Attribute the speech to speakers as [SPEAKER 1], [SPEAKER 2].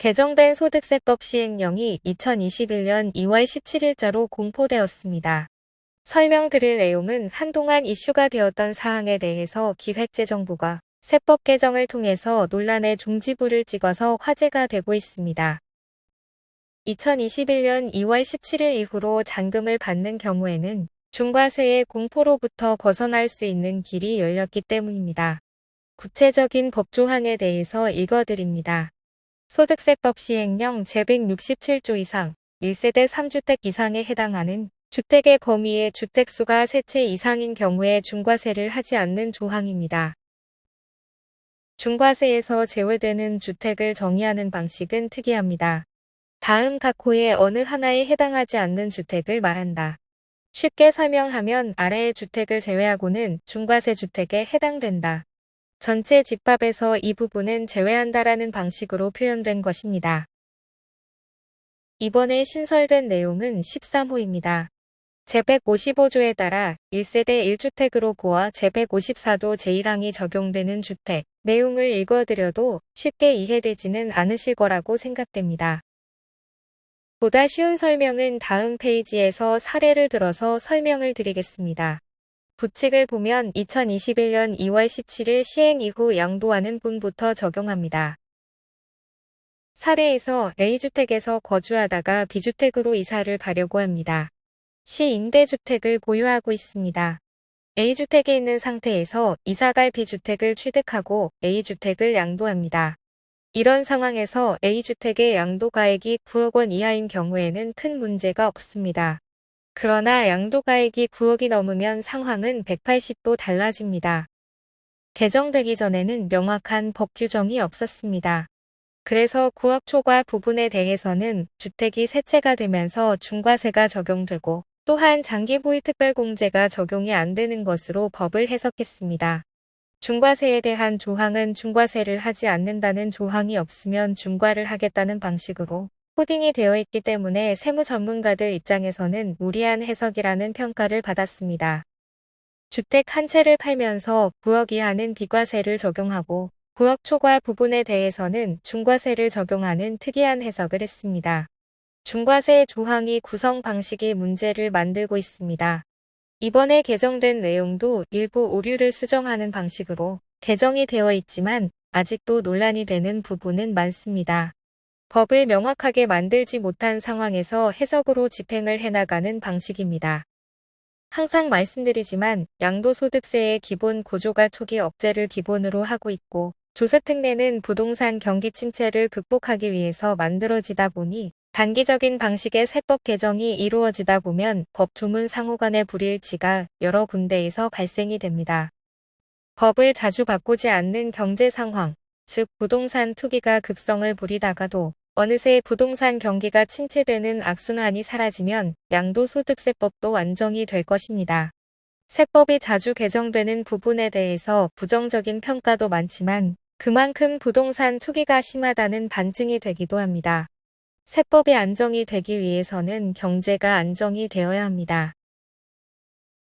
[SPEAKER 1] 개정된 소득세법 시행령이 2021년 2월 17일자로 공포되었습니다. 설명드릴 내용은 한동안 이슈가 되었던 사항에 대해서 기획재정부가 세법 개정을 통해서 논란의 종지부를 찍어서 화제가 되고 있습니다. 2021년 2월 17일 이후로 잔금을 받는 경우에는 중과세의 공포로부터 벗어날 수 있는 길이 열렸기 때문입니다. 구체적인 법조항에 대해서 읽어드립니다. 소득세법 시행령 제167조 이상 1세대 3주택 이상에 해당하는 주택의 범위의 주택수가 3채 이상인 경우에 중과세를 하지 않는 조항입니다. 중과세에서 제외되는 주택을 정의하는 방식은 특이합니다. 다음 각호의 어느 하나에 해당하지 않는 주택을 말한다. 쉽게 설명하면 아래의 주택을 제외하고는 중과세 주택에 해당된다. 전체 집합에서 이 부분은 제외한다라는 방식으로 표현된 것입니다. 이번에 신설된 내용은 13호입니다. 제155조에 따라 1세대 1주택으로 보아 제154조 제1항이 적용되는 주택 내용을 읽어드려도 쉽게 이해되지는 않으실 거라고 생각됩니다. 보다 쉬운 설명은 다음 페이지에서 사례를 들어서 설명을 드리겠습니다. 부칙을 보면 2021년 2월 17일 시행 이후 양도하는 분부터 적용합니다. 사례에서 A주택에서 거주하다가 B주택으로 이사를 가려고 합니다. 시임대주택을 보유하고 있습니다. A주택에 있는 상태에서 이사갈 B주택을 취득하고 A주택을 양도합니다. 이런 상황에서 A주택의 양도가액이 9억 원 이하인 경우에는 큰 문제가 없습니다. 그러나 양도가액이 9억이 넘으면 상황은 180도 달라집니다. 개정되기 전에는 명확한 법 규정이 없었습니다. 그래서 9억 초과 부분에 대해서는 주택이 3채가 되면서 중과세가 적용되고 또한 장기보유특별공제가 적용이 안 되는 것으로 법을 해석했습니다. 중과세에 대한 조항은 중과세를 하지 않는다는 조항이 없으면 중과를 하겠다는 방식으로 코딩이 되어 있기 때문에 세무 전문가들 입장에서는 무리한 해석이라는 평가를 받았습니다. 주택 한 채를 팔면서 9억 이하는 비과세를 적용하고 9억 초과 부분에 대해서는 중과세를 적용하는 특이한 해석을 했습니다. 중과세 조항이 구성 방식이 문제를 만들고 있습니다. 이번에 개정된 내용도 일부 오류를 수정하는 방식으로 개정이 되어 있지만 아직도 논란이 되는 부분은 많습니다. 법을 명확하게 만들지 못한 상황에서 해석으로 집행을 해나가는 방식입니다. 항상 말씀드리지만 양도소득세의 기본 구조가 초기 억제를 기본으로 하고 있고 조세특례는 부동산 경기 침체를 극복하기 위해서 만들어지다 보니 단기적인 방식의 세법 개정이 이루어지다 보면 법 조문 상호 간의 불일치가 여러 군데에서 발생이 됩니다. 법을 자주 바꾸지 않는 경제 상황, 즉 부동산 투기가 극성을 부리다가도 어느새 부동산 경기가 침체되는 악순환이 사라지면 양도소득세법도 안정이 될 것입니다. 세법이 자주 개정되는 부분에 대해서 부정적인 평가도 많지만 그만큼 부동산 투기가 심하다는 반증이 되기도 합니다. 세법이 안정이 되기 위해서는 경제가 안정이 되어야 합니다.